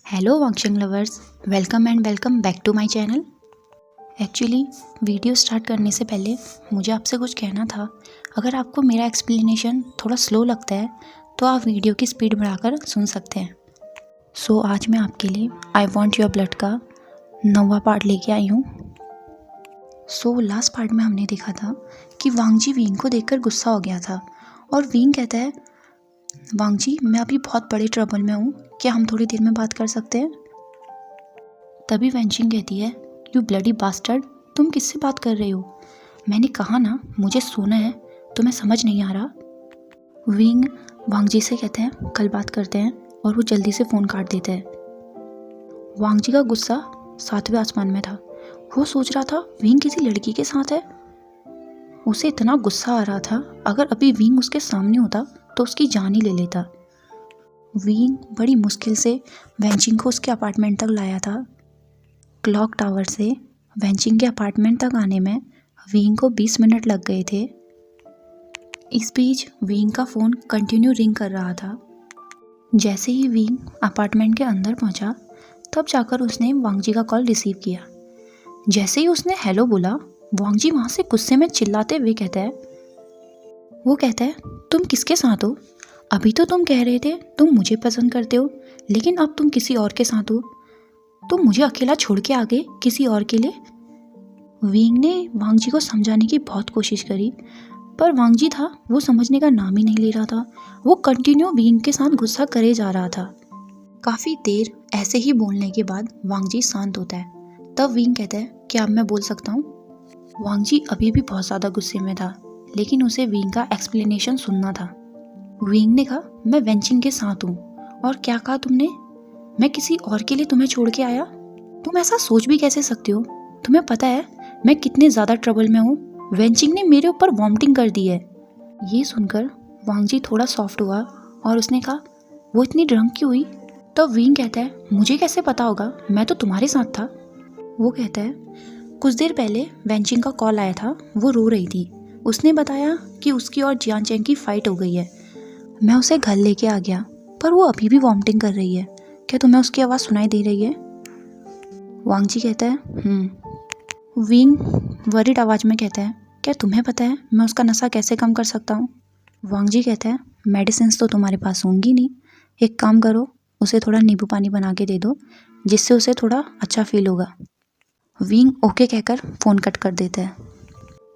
Hello वांगशंग lovers, welcome and welcome back to my channel. Actually video start करने से पहले मुझे आपसे कुछ कहना था। अगर आपको मेरा एक्सप्लेनेशन थोड़ा स्लो लगता है तो आप वीडियो की स्पीड बढ़ाकर सुन सकते हैं। सो आज मैं आपके लिए आई वॉन्ट योर ब्लड का 9वां पार्ट लेके आई हूँ। सो लास्ट पार्ट में हमने देखा था कि वांगजी विंग को देखकर गुस्सा हो गया था और विंग कहता है, वांगजी मैं अभी बहुत बड़े ट्रबल में हूँ, क्या हम थोड़ी देर में बात कर सकते हैं? तभी वेंचिंग कहती है, यू ब्लडी बास्टर्ड, तुम किससे बात कर रहे हो? मैंने कहा ना मुझे सोना है, तुम्हें समझ नहीं आ रहा? विंग वांगजी से कहते हैं कल बात करते हैं और वो जल्दी से फ़ोन काट देते हैं। वांगजी का गुस्सा 7वें आसमान में था। वो सोच रहा था विंग किसी लड़की के साथ है। उसे इतना गुस्सा आ रहा था, अगर अभी विंग उसके सामने होता तो उसकी जान ही ले लेता। विंग बड़ी मुश्किल से वेंचिंग को उसके अपार्टमेंट तक लाया था। क्लॉक टावर से वेंचिंग के अपार्टमेंट तक आने में विंग को 20 मिनट लग गए थे। इस बीच विंग का फ़ोन कंटिन्यू रिंग कर रहा था। जैसे ही विंग अपार्टमेंट के अंदर पहुंचा तब जाकर उसने वांगजी का कॉल रिसीव किया। जैसे ही उसने हेलो बोला, वांगजी वहाँ से गुस्से में चिल्लाते हुए कहता है, तुम किसके साथ हो? अभी तो तुम कह रहे थे तुम मुझे पसंद करते हो, लेकिन अब तुम किसी और के साथ हो। तुम मुझे अकेला छोड़ के आ गए किसी और के लिए। विंग ने वांगजी को समझाने की बहुत कोशिश करी, पर वांगजी था वो समझने का नाम ही नहीं ले रहा था। वो कंटिन्यू विंग के साथ गुस्सा करे जा रहा था। काफ़ी देर ऐसे ही बोलने के बाद वांगजी शांत होता है। तब विंग कहता है, क्या अब मैं बोल सकता हूँ? वांगजी अभी भी बहुत ज़्यादा गुस्से में था, लेकिन उसे विंग का एक्सप्लेनेशन सुनना था। विंग ने कहा, मैं वेंचिंग के साथ हूँ। और क्या कहा तुमने? मैं किसी और के लिए तुम्हें छोड़ के आया? तुम ऐसा सोच भी कैसे सकते हो? तुम्हें पता है मैं कितने ज़्यादा ट्रबल में हूँ? वेंचिंग ने मेरे ऊपर वॉमिटिंग कर दी है। ये सुनकर वांगजी थोड़ा सॉफ्ट हुआ और उसने कहा, वो इतनी ड्रंक क्यों हुई? तो विंग कहता है, मुझे कैसे पता होगा, मैं तो तुम्हारे साथ था। वो कहता है, कुछ देर पहले वेंचिंग का कॉल आया था, वो रो रही थी। उसने बताया कि उसकी और जियान चैंग की फाइट हो गई है। मैं उसे घर लेके आ गया, पर वो अभी भी वॉमिटिंग कर रही है। क्या तुम्हें उसकी आवाज़ सुनाई दे रही है? वांगजी कहता है विंग वरीड आवाज़ में कहता है, क्या तुम्हें पता है मैं उसका नशा कैसे कम कर सकता हूँ? वांगजी कहता है, मेडिसिन तो तुम्हारे पास होंगी नहीं, एक काम करो, उसे थोड़ा नींबू पानी बना के दे दो, जिससे उसे थोड़ा अच्छा फील होगा। विंग ओके कहकर फ़ोन कट कर देता है।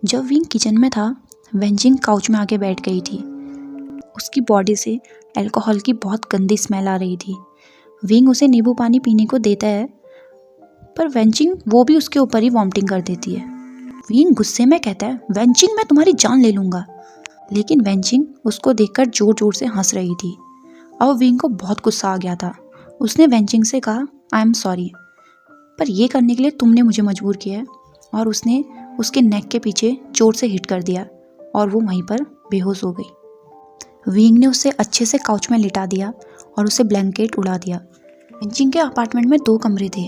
जब विंग किचन में था, वेंचिंग काउच में आके बैठ गई थी। उसकी बॉडी से अल्कोहल की बहुत गंदी स्मेल आ रही थी। विंग उसे नींबू पानी पीने को देता है, पर वेंचिंग वो भी उसके ऊपर ही वॉमिटिंग कर देती है। विंग गुस्से में कहता है, वेंचिंग मैं तुम्हारी जान ले लूँगा। लेकिन वेंचिंग उसको देखकर जोर जोर से हंस रही थी। अब विंग को बहुत गुस्सा आ गया था। उसने वेंचिंग से कहा, आई एम सॉरी, पर यह करने के लिए तुमने मुझे मजबूर किया है। और उसने उसके नेक के पीछे जोर से हिट कर दिया और वो वहीं पर बेहोश हो गई। विंग ने उसे अच्छे से काउच में लिटा दिया और उसे ब्लैंकेट उड़ा दिया। वेंचिंग के अपार्टमेंट में 2 कमरे थे,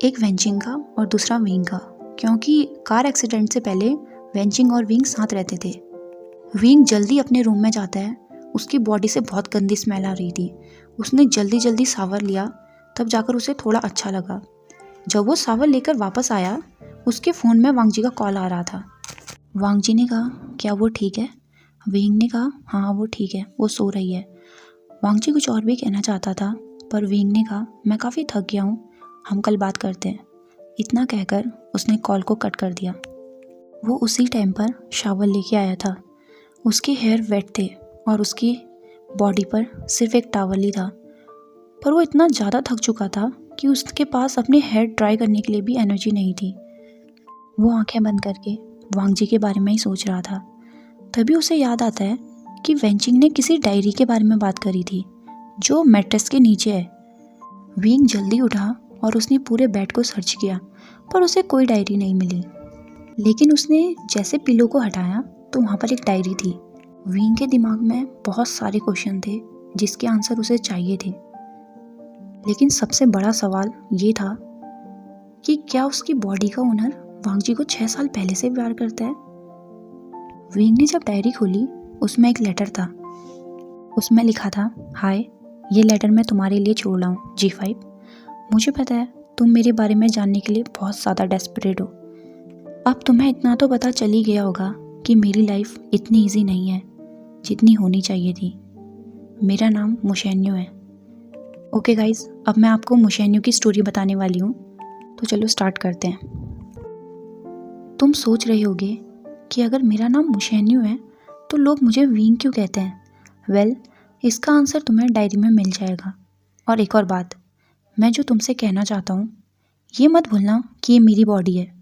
एक वेंचिंग का और दूसरा विंग का, क्योंकि कार एक्सीडेंट से पहले वेंचिंग और विंग साथ रहते थे। विंग जल्दी अपने रूम में जाता है। उसकी बॉडी से बहुत गंदी स्मेल आ रही थी। उसने जल्दी जल्दी शावर लिया, तब जाकर उसे थोड़ा अच्छा लगा। जब वो शावर लेकर वापस आया, उसके फ़ोन में वांगजी का कॉल आ रहा था। वांगजी ने कहा, क्या वो ठीक है? विंग ने कहा, हाँ वो ठीक है, वो सो रही है। वांगजी कुछ और भी कहना चाहता था, पर विंग ने कहा, मैं काफ़ी थक गया हूँ, हम कल बात करते हैं। इतना कहकर उसने कॉल को कट कर दिया। वो उसी टाइम पर शावर लेके आया था। उसके हेयर वेट थे और उसकी बॉडी पर सिर्फ एक टॉवल ही था, पर वो इतना ज़्यादा थक चुका था कि उसके पास अपने हेयर ड्राई करने के लिए भी एनर्जी नहीं थी। वो आंखें बंद करके वांगजी के बारे में ही सोच रहा था। तभी उसे याद आता है कि वेंचिंग ने किसी डायरी के बारे में बात करी थी जो मैट्रेस के नीचे है। विंग जल्दी उठा और उसने पूरे बेड को सर्च किया, पर उसे कोई डायरी नहीं मिली। लेकिन उसने जैसे पिलो को हटाया तो वहाँ पर एक डायरी थी। विंग के दिमाग में बहुत सारे क्वेश्चन थे जिसके आंसर उसे चाहिए थे, लेकिन सबसे बड़ा सवाल ये था कि क्या उसकी बॉडी का ओनर वांगजी को 6 साल पहले से प्यार करता है? विंग ने जब डायरी खोली, उसमें एक लेटर था। उसमें लिखा था, हाय, ये लेटर मैं तुम्हारे लिए छोड़ रहा हूँ G5। मुझे पता है तुम मेरे बारे में जानने के लिए बहुत ज़्यादा डेस्परेट हो। अब तुम्हें इतना तो पता चल ही गया होगा कि मेरी लाइफ इतनी ईजी नहीं है जितनी होनी चाहिए थी। मेरा नाम मुशेन्यू है। ओके गाइज, अब मैं आपको मुशेन्यू की स्टोरी बताने वाली हूँ, तो चलो स्टार्ट करते हैं। तुम सोच रहे होगे कि अगर मेरा नाम मुशेन्यू है तो लोग मुझे वींग क्यों कहते हैं। वेल, इसका आंसर तुम्हें डायरी में मिल जाएगा। और एक और बात, मैं जो तुमसे कहना चाहता हूँ ये मत भूलना कि ये मेरी बॉडी है,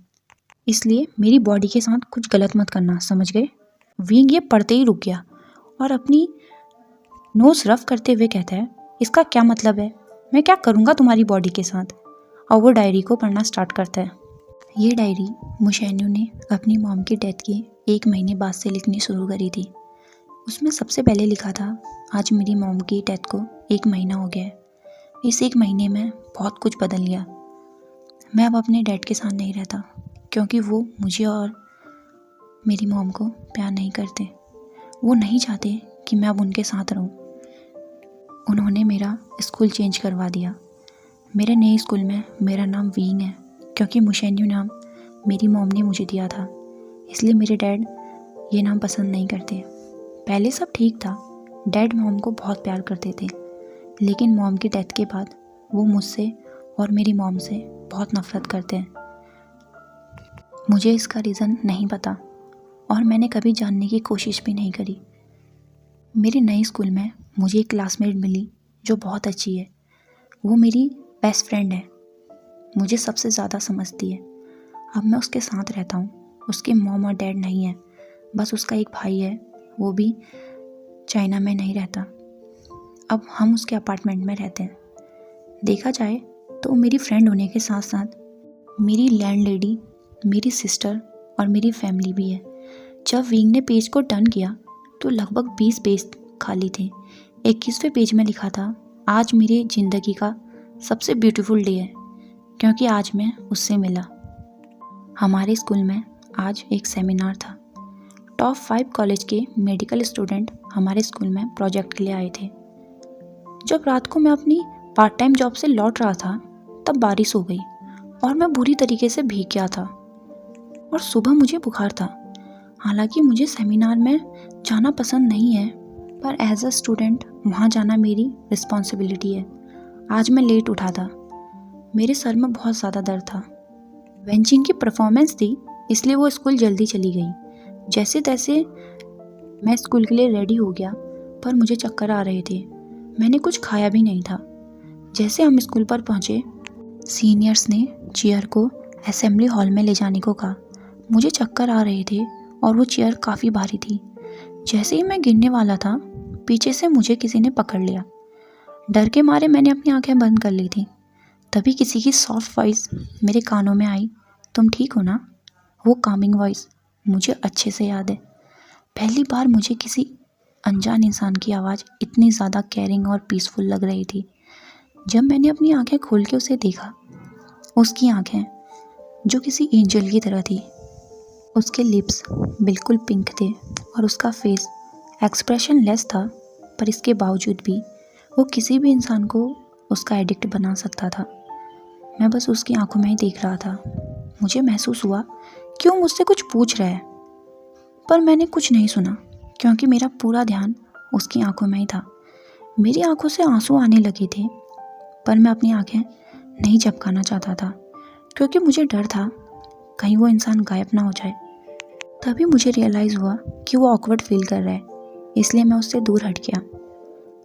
इसलिए मेरी बॉडी के साथ कुछ गलत मत करना, समझ गए। वींग ये पढ़ते ही रुक गया और अपनी नोज रफ करते हुए कहता है, इसका क्या मतलब है, मैं क्या करूँगा तुम्हारी बॉडी के साथ। और वो डायरी को पढ़ना स्टार्ट करता है। ये डायरी मुशेन्यू ने अपनी मॉम की डेथ के 1 महीने बाद से लिखनी शुरू करी थी। उसमें सबसे पहले लिखा था, आज मेरी मॉम की डेथ को 1 महीना हो गया है। इस 1 महीने में बहुत कुछ बदल गया। मैं अब अपने डैड के साथ नहीं रहता क्योंकि वो मुझे और मेरी मॉम को प्यार नहीं करते। वो नहीं चाहते कि मैं अब उनके साथ रहूं। उन्होंने मेरा स्कूल चेंज करवा दिया। मेरे नए स्कूल में मेरा नाम वींग है क्योंकि मुशेन्यू नाम मेरी मॉम ने मुझे दिया था, इसलिए मेरे डैड ये नाम पसंद नहीं करते। पहले सब ठीक था, डैड मॉम को बहुत प्यार करते थे, लेकिन मॉम की डेथ के बाद वो मुझसे और मेरी मॉम से बहुत नफरत करते हैं। मुझे इसका रीज़न नहीं पता और मैंने कभी जानने की कोशिश भी नहीं करी। मेरे नए स्कूल में मुझे एक क्लासमेट मिली जो बहुत अच्छी है। वो मेरी बेस्ट फ्रेंड है, मुझे सबसे ज़्यादा समझती है। अब मैं उसके साथ रहता हूँ। उसके मॉम और डैड नहीं है, बस उसका एक भाई है, वो भी चाइना में नहीं रहता। अब हम उसके अपार्टमेंट में रहते हैं। देखा जाए तो मेरी फ्रेंड होने के साथ साथ मेरी लैंडलेडी, मेरी सिस्टर और मेरी फैमिली भी है। जब वींग ने पेज को टर्न किया तो लगभग 20 पेज खाली थे। 21वें पेज में लिखा था, आज मेरी ज़िंदगी का सबसे ब्यूटीफुल डे है क्योंकि आज मैं उससे मिला। हमारे स्कूल में आज एक सेमिनार था। टॉप 5 कॉलेज के मेडिकल स्टूडेंट हमारे स्कूल में प्रोजेक्ट के लिए आए थे। जब रात को मैं अपनी पार्ट टाइम जॉब से लौट रहा था तब बारिश हो गई और मैं बुरी तरीके से भीग गया था और सुबह मुझे बुखार था। हालांकि मुझे सेमिनार में जाना पसंद नहीं है, पर एज अ स्टूडेंट वहाँ जाना मेरी रिस्पॉन्सिबिलिटी है। आज मैं लेट उठा था, मेरे सर में बहुत ज़्यादा दर्द था। वेंचिंग की परफॉर्मेंस थी, इसलिए वो स्कूल जल्दी चली गई। जैसे तैसे मैं स्कूल के लिए रेडी हो गया, पर मुझे चक्कर आ रहे थे। मैंने कुछ खाया भी नहीं था। जैसे हम स्कूल पर पहुँचे, सीनियर्स ने चेयर को असेंबली हॉल में ले जाने को कहा। मुझे चक्कर आ रहे थे और वो चेयर काफ़ी भारी थी। जैसे ही मैं गिरने वाला था, पीछे से मुझे किसी ने पकड़ लिया। डर के मारे मैंने अपनी आंखें बंद कर ली थी। तभी किसी की सॉफ्ट वॉइस मेरे कानों में आई, तुम ठीक हो ना। वो कामिंग वॉइस मुझे अच्छे से याद है। पहली बार मुझे किसी अनजान इंसान की आवाज़ इतनी ज़्यादा केयरिंग और पीसफुल लग रही थी। जब मैंने अपनी आंखें खोल के उसे देखा, उसकी आंखें जो किसी एंजल की तरह थी। उसके लिप्स बिल्कुल पिंक थे और उसका फेस एक्सप्रेशन लेस था, पर इसके बावजूद भी वो किसी भी इंसान को उसका एडिक्ट बना सकता था। मैं बस उसकी आंखों में ही देख रहा था। मुझे महसूस हुआ कि वो मुझसे कुछ पूछ रहा है, पर मैंने कुछ नहीं सुना क्योंकि मेरा पूरा ध्यान उसकी आंखों में ही था। मेरी आंखों से आंसू आने लगे थे, पर मैं अपनी आंखें नहीं झपकाना चाहता था क्योंकि मुझे डर था कहीं वो इंसान गायब ना हो जाए। तभी मुझे रियलाइज़ हुआ कि वो ऑकवर्ड फील कर रहा है, इसलिए मैं उससे दूर हट गया।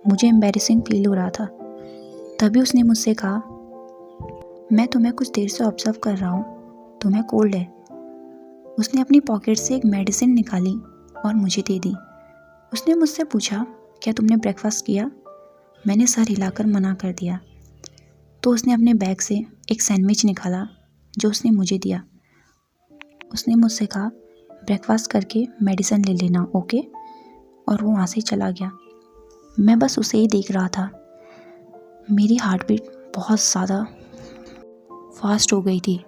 मुझे एम्बैरेसिंग फील हो रहा था। तभी उसने मुझसे कहा, मैं तुम्हें कुछ देर से ऑब्जर्व कर रहा हूँ, तुम्हें कोल्ड है। उसने अपनी पॉकेट से एक मेडिसिन निकाली और मुझे दे दी। उसने मुझसे पूछा, क्या तुमने ब्रेकफास्ट किया? मैंने सर हिलाकर मना कर दिया। तो उसने अपने बैग से एक सैंडविच निकाला जो उसने मुझे दिया। उसने मुझसे कहा, ब्रेकफास्ट करके मेडिसिन ले लेना, ओके? और वो वहाँ से चला गया। मैं बस उसे ही देख रहा था। मेरी हार्ट बीट बहुत ज़्यादा फास्ट हो गई थी।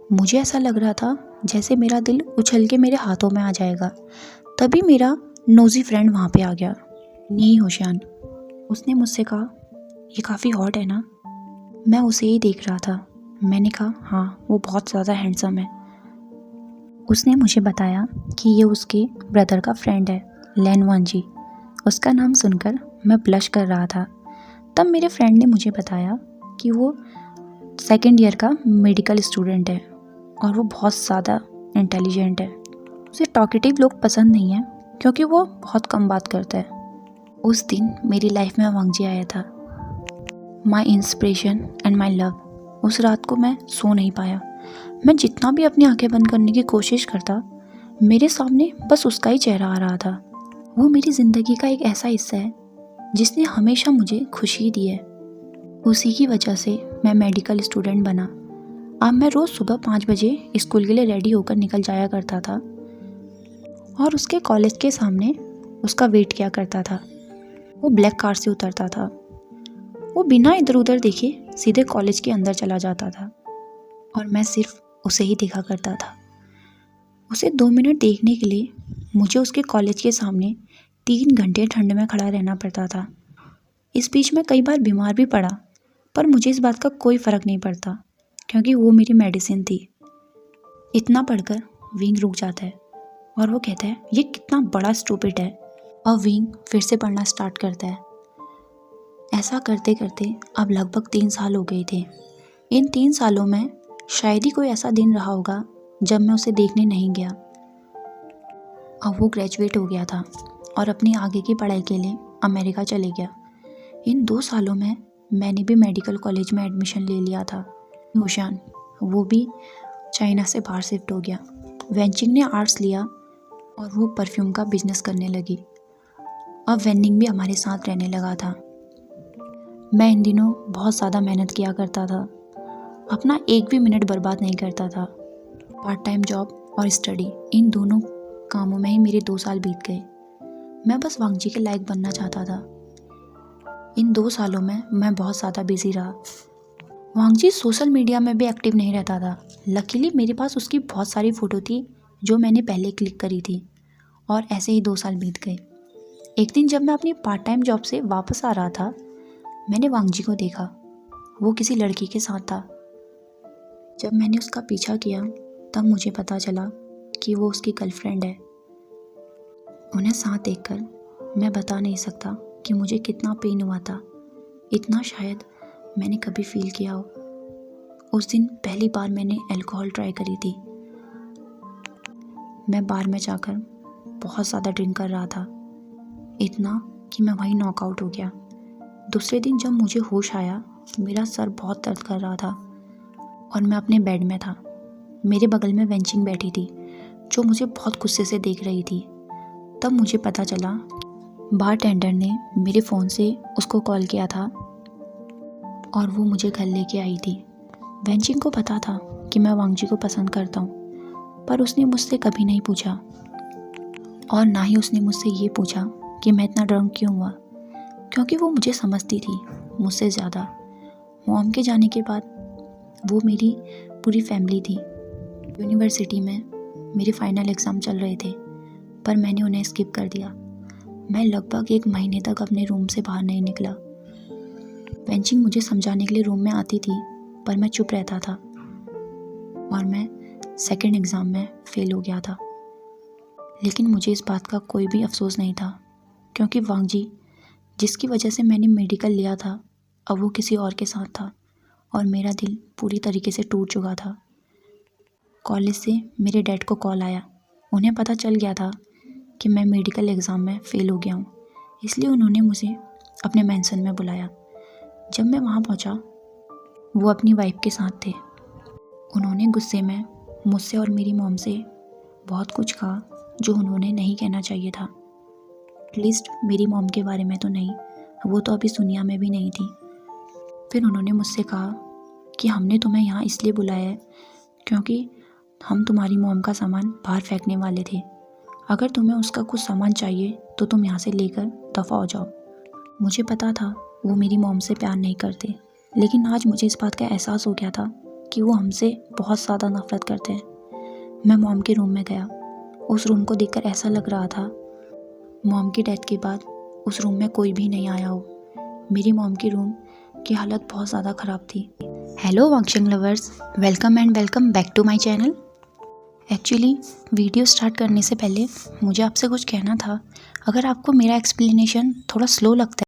मुझे ऐसा लग रहा था जैसे मेरा दिल उछल के मेरे हाथों में आ जाएगा। तभी मेरा नोज़ी फ्रेंड वहाँ पे आ गया, नी होशियान। उसने मुझसे कहा, ये काफ़ी हॉट है ना। मैं उसे ही देख रहा था। मैंने कहा हाँ, वो बहुत ज़्यादा हैंडसम है। उसने मुझे बताया कि ये उसके ब्रदर का फ्रेंड है, लेन वांजी। उसका नाम सुनकर मैं ब्लश कर रहा था। तब मेरे फ्रेंड ने मुझे बताया कि वो सेकेंड ईयर का मेडिकल स्टूडेंट है और वो बहुत ज़्यादा इंटेलिजेंट है। उसे टॉकेटिव लोग पसंद नहीं है क्योंकि वो बहुत कम बात करता है। उस दिन मेरी लाइफ में वांगजी आया था, my inspiration and my love. उस रात को मैं सो नहीं पाया। मैं जितना भी अपनी आंखें बंद करने की कोशिश करता, मेरे सामने बस उसका ही चेहरा आ रहा था। वो मेरी ज़िंदगी का एक ऐसा हिस्सा है जिसने हमेशा मुझे खुशी दी है। उसी की वजह से मैं मेडिकल स्टूडेंट बना। अब मैं रोज़ सुबह 5 बजे स्कूल के लिए रेडी होकर निकल जाया करता था और उसके कॉलेज के सामने उसका वेट किया करता था। वो ब्लैक कार से उतरता था। वो बिना इधर उधर देखे सीधे कॉलेज के अंदर चला जाता था और मैं सिर्फ उसे ही देखा करता था। उसे 2 मिनट देखने के लिए मुझे उसके कॉलेज के सामने 3 घंटे ठंड में खड़ा रहना पड़ता था। इस बीच में कई बार बीमार भी पड़ा, पर मुझे इस बात का कोई फ़र्क नहीं पड़ता क्योंकि वो मेरी मेडिसिन थी। इतना पढ़कर विंग रुक जाता है और वो कहता है ये कितना बड़ा स्टूपिड है, और विंग फिर से पढ़ना स्टार्ट करता है। ऐसा करते करते अब लगभग 3 साल हो गए थे। इन 3 सालों में शायद ही कोई ऐसा दिन रहा होगा जब मैं उसे देखने नहीं गया। अब वो ग्रेजुएट हो गया था और अपनी आगे की पढ़ाई के लिए अमेरिका चले गया। इन 2 सालों में मैंने भी मेडिकल कॉलेज में एडमिशन ले लिया था। यूशान, वो भी चाइना से बाहर शिफ्ट हो गया। वेंचिंग ने आर्ट्स लिया और वो परफ्यूम का बिजनेस करने लगी। अब वेनिंग भी हमारे साथ रहने लगा था। मैं इन दिनों बहुत ज़्यादा मेहनत किया करता था, अपना एक भी मिनट बर्बाद नहीं करता था। पार्ट टाइम जॉब और स्टडी, इन दोनों कामों में ही मेरे 2 साल बीत गए। मैं बस वांगजी के लायक बनना चाहता था। इन 2 सालों में मैं बहुत ज़्यादा बिजी रहा। वांगजी सोशल मीडिया में भी एक्टिव नहीं रहता था। लकीली मेरे पास उसकी बहुत सारी फ़ोटो थी जो मैंने पहले क्लिक करी थी, और ऐसे ही 2 साल बीत गए। एक दिन जब मैं अपनी पार्ट टाइम जॉब से वापस आ रहा था, मैंने वांगजी को देखा। वो किसी लड़की के साथ था। जब मैंने उसका पीछा किया तब मुझे पता चला कि वो उसकी गर्लफ्रेंड है। उन्हें साथ देखकर मैं बता नहीं सकता कि मुझे कितना पेन हुआ था। इतना शायद मैंने कभी फील किया हो। उस दिन पहली बार मैंने अल्कोहल ट्राई करी थी। मैं बार में जाकर बहुत ज़्यादा ड्रिंक कर रहा था, इतना कि मैं वहीं नॉकआउट हो गया। दूसरे दिन जब मुझे होश आया, मेरा सर बहुत दर्द कर रहा था और मैं अपने बेड में था। मेरे बगल में वेंचिंग बैठी थी जो मुझे बहुत गुस्से से देख रही थी। तब मुझे पता चला बारटेंडर ने मेरे फ़ोन से उसको कॉल किया था और वो मुझे घर लेके आई थी। वेंचिंग को पता था कि मैं वांगजी को पसंद करता हूँ, पर उसने मुझसे कभी नहीं पूछा और ना ही उसने मुझसे ये पूछा कि मैं इतना ड्रंक क्यों हुआ, क्योंकि वो मुझे समझती थी मुझसे ज़्यादा। मॉम के जाने के बाद वो मेरी पूरी फैमिली थी। यूनिवर्सिटी में मेरे फाइनल एग्ज़ाम चल रहे थे, पर मैंने उन्हें स्किप कर दिया। मैं लगभग 1 महीने तक अपने रूम से बाहर नहीं निकला। वेंचिंग मुझे समझाने के लिए रूम में आती थी, पर मैं चुप रहता था और मैं सेकंड एग्ज़ाम में फ़ेल हो गया था। लेकिन मुझे इस बात का कोई भी अफसोस नहीं था, क्योंकि वांगजी, जिसकी वजह से मैंने मेडिकल लिया था, अब वो किसी और के साथ था और मेरा दिल पूरी तरीके से टूट चुका था। कॉलेज से मेरे डैड को कॉल आया। उन्हें पता चल गया था कि मैं मेडिकल एग्ज़ाम में फ़ेल हो गया हूँ, इसलिए उन्होंने मुझे अपने मेंशन में बुलाया। जब मैं वहाँ पहुँचा, वो अपनी वाइफ के साथ थे। उन्होंने गुस्से में मुझसे और मेरी मॉम से बहुत कुछ कहा जो उन्होंने नहीं कहना चाहिए था। एटलीस्ट मेरी मॉम के बारे में तो नहीं, वो तो अभी इस दुनिया में भी नहीं थी। फिर उन्होंने मुझसे कहा कि हमने तुम्हें यहाँ इसलिए बुलाया है क्योंकि हम तुम्हारी मॉम का सामान बाहर फेंकने वाले थे। अगर तुम्हें उसका कुछ सामान चाहिए तो तुम यहाँ से लेकर दफ़ा हो जाओ। मुझे पता था वो मेरी मॉम से प्यार नहीं करते, लेकिन आज मुझे इस बात का एहसास हो गया था कि वो हमसे बहुत ज़्यादा नफरत करते हैं। मैं मॉम के रूम में गया। उस रूम को देखकर ऐसा लग रहा था मॉम की डेथ के बाद उस रूम में कोई भी नहीं आया हो। मेरी मॉम की रूम की हालत बहुत ज़्यादा ख़राब थी। हेलो वांगशंग lovers, welcome and welcome back to my channel. Actually video start करने से पहले मुझे आपसे कुछ कहना था। अगर आपको मेरा एक्सप्लेनेशन थोड़ा स्लो लगता है